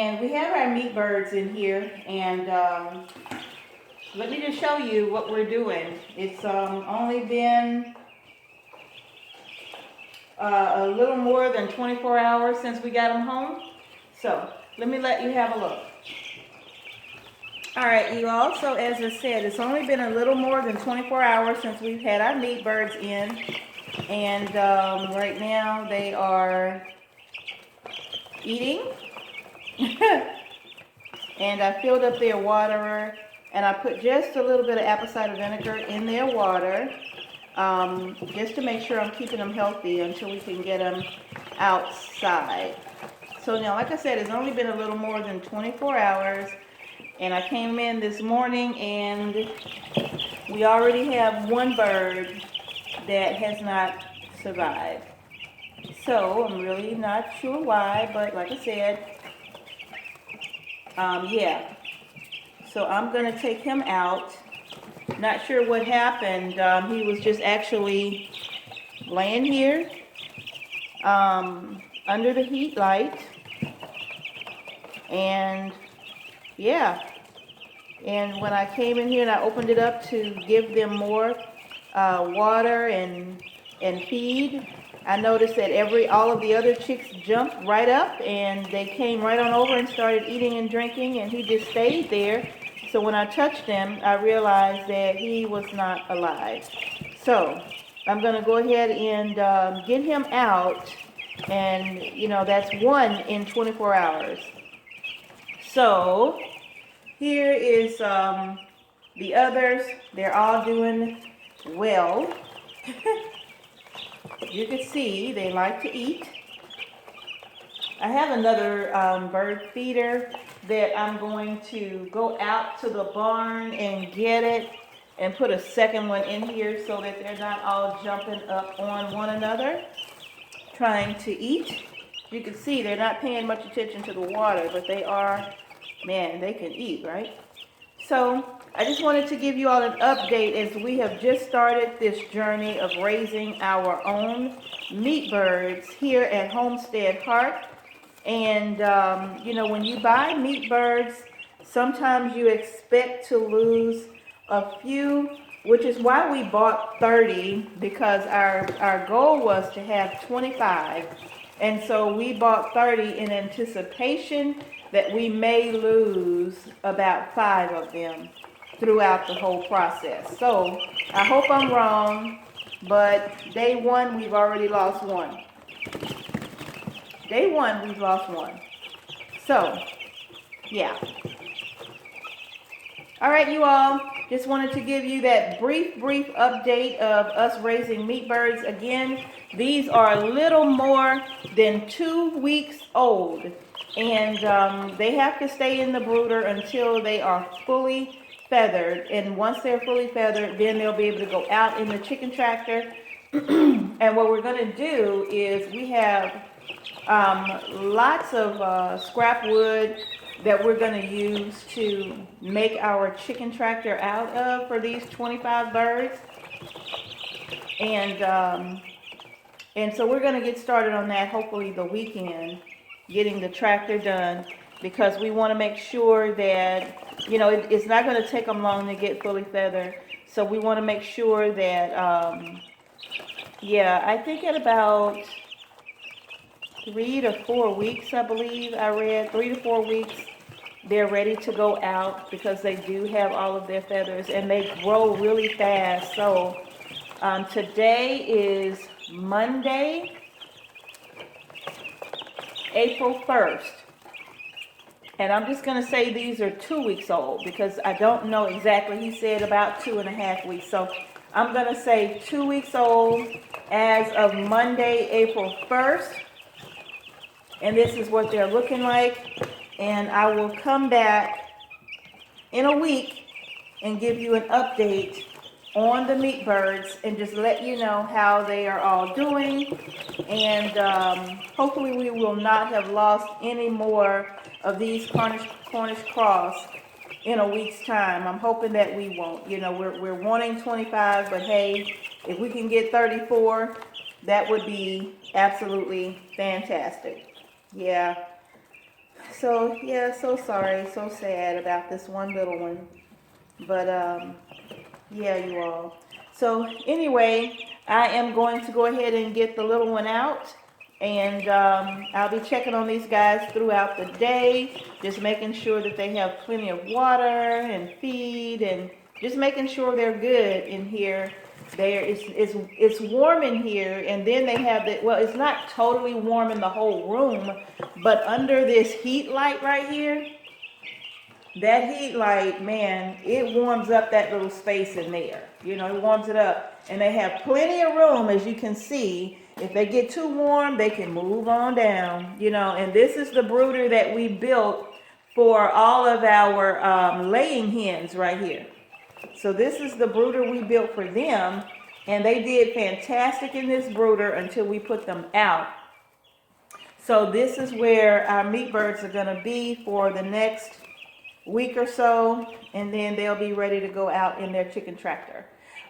And we have our meat birds in here, and let me just show you what we're doing. It's only been a little more than 24 hours since we got them home. So let me let you have a look. All right, you all, so as I said, it's only been a little more than 24 hours since we've had our meat birds in. And right now they are eating. And I filled up their waterer, and I put just a little bit of apple cider vinegar in their water, just to make sure I'm keeping them healthy until we can get them outside. So now, like I said, it's only been a little more than 24 hours, and I came in this morning and we already have one bird that has not survived. So I'm really not sure why, but like I said, yeah. So I'm gonna take him out. Not sure what happened. He was just actually laying here under the heat light, and yeah. And when I came in here and I opened it up to give them more water and feed, I noticed that all of the other chicks jumped right up and they came right on over and started eating and drinking, and he just stayed there. So when I touched him, I realized that he was not alive. So I'm going to go ahead and get him out, and you know, that's one in 24 hours. So here is the others. They're all doing well. You can see they like to eat. I have another bird feeder that I'm going to go out to the barn and get it and put a second one in here so that they're not all jumping up on one another trying to eat. You can see they're not paying much attention to the water, but they are, man, they can eat, right? So I just wanted to give you all an update as we have just started this journey of raising our own meat birds here at Homestead Heart. And you know, when you buy meat birds, sometimes you expect to lose a few, which is why we bought 30, because our goal was to have 25. And so we bought 30 in anticipation that we may lose about 5 of them throughout the whole process. So I hope I'm wrong, but day one, we've already lost one. Day one, we've lost one. So, yeah. All right, you all. Just wanted to give you that brief update of us raising meat birds. Again, these are a little more than 2 weeks old. And they have to stay in the brooder until they are fully feathered. And once they're fully feathered, then they'll be able to go out in the chicken tractor. And what we're going to do is we have lots of scrap wood that we're going to use to make our chicken tractor out of for these 25 birds. And so we're going to get started on that hopefully the weekend, getting the tractor done, because we want to make sure that, you know, it's not going to take them long to get fully feathered. So we want to make sure that, yeah, I think at about 3 to 4 weeks, I believe I read, 3 to 4 weeks, they're ready to go out, because they do have all of their feathers and they grow really fast. So today is Monday, April 1st. And I'm just going to say these are 2 weeks old because I don't know exactly. He said about 2.5 weeks. So I'm going to say 2 weeks old as of Monday, April 1st. And this is what they're looking like. And I will come back in a week and give you an update on the meat birds and just let you know how they are all doing. And hopefully we will not have lost any more of these Cornish Cross in a week's time. I'm hoping that we won't. You know, we're wanting 25, but hey, if we can get 34, that would be absolutely fantastic. Yeah. So yeah, so sorry, so sad about this one little one. But yeah, you all. So anyway, I am going to go ahead and get the little one out. And I'll be checking on these guys throughout the day, just making sure that they have plenty of water and feed, and just making sure they're good in here. It's warm in here, and then they have the, well, it's not totally warm in the whole room, but under this heat light right here, that heat light, man, it warms up that little space in there. You know, it warms it up. And they have plenty of room, as you can see. If they get too warm, they can move on down, you know. And this is the brooder that we built for all of our laying hens right here. So this is the brooder we built for them. And they did fantastic in this brooder until we put them out. So this is where our meat birds are going to be for the next week or so, and then they'll be ready to go out in their chicken tractor.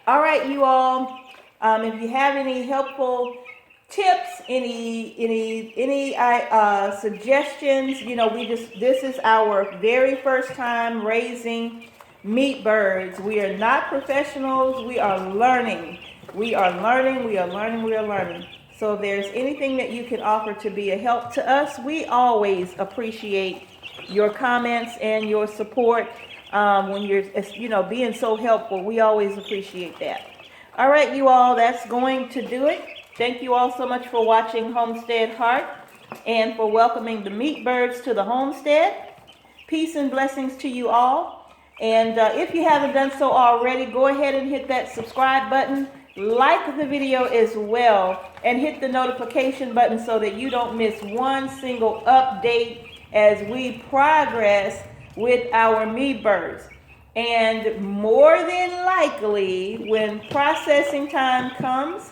All right, you all, if you have any helpful tips, any suggestions, you know, this is our very first time raising meat birds. We are not professionals. We are learning. We are learning. We are learning. We are learning. So if there's anything that you can offer to be a help to us, we always appreciate your comments and your support when you're, you know, being so helpful. We always appreciate that. All right, you all, that's going to do it. Thank you all so much for watching Homestead Heart and for welcoming the meat birds to the homestead. Peace and blessings to you all. And if you haven't done so already, go ahead and hit that subscribe button. Like the video as well, and hit the notification button so that you don't miss one single update as we progress with our meat birds. And more than likely, when processing time comes,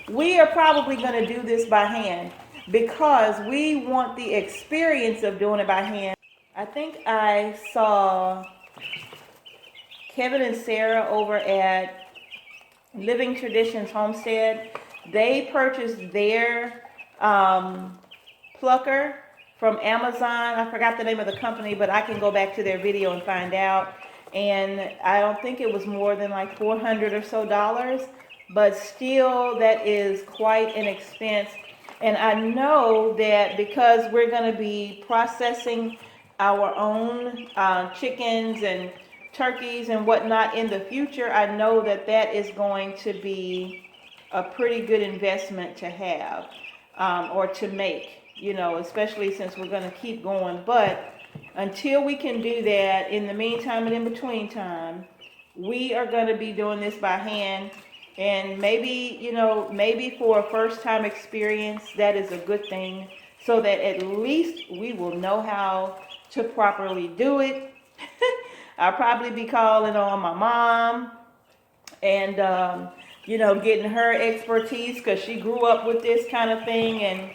we are probably going to do this by hand because we want the experience of doing it by hand. I think I saw Kevin and Sarah over at Living Traditions Homestead. They purchased their plucker from Amazon. I forgot the name of the company, but I can go back to their video and find out. And I don't think it was more than like $400 or so, but still that is quite an expense. And I know that because we're going to be processing our own chickens and turkeys and whatnot in the future, I know that that is going to be a pretty good investment to have or to make, you know, especially since we're going to keep going. But until we can do that, in the meantime and in between time, we are going to be doing this by hand. And maybe, you know, maybe for a first time experience, that is a good thing, so that at least we will know how to properly do it. I'll probably be calling on my mom and, you know, getting her expertise because she grew up with this kind of thing. And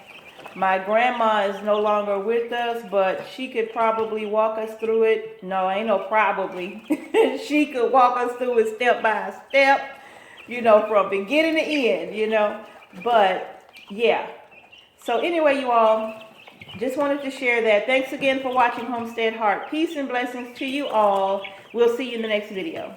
my grandma is no longer with us, but she could probably walk us through it. No, ain't no probably. She could walk us through it step by step, you know, from beginning to end, you know. But, yeah. So anyway, you all, just wanted to share that. Thanks again for watching Homestead Heart. Peace and blessings to you all. We'll see you in the next video.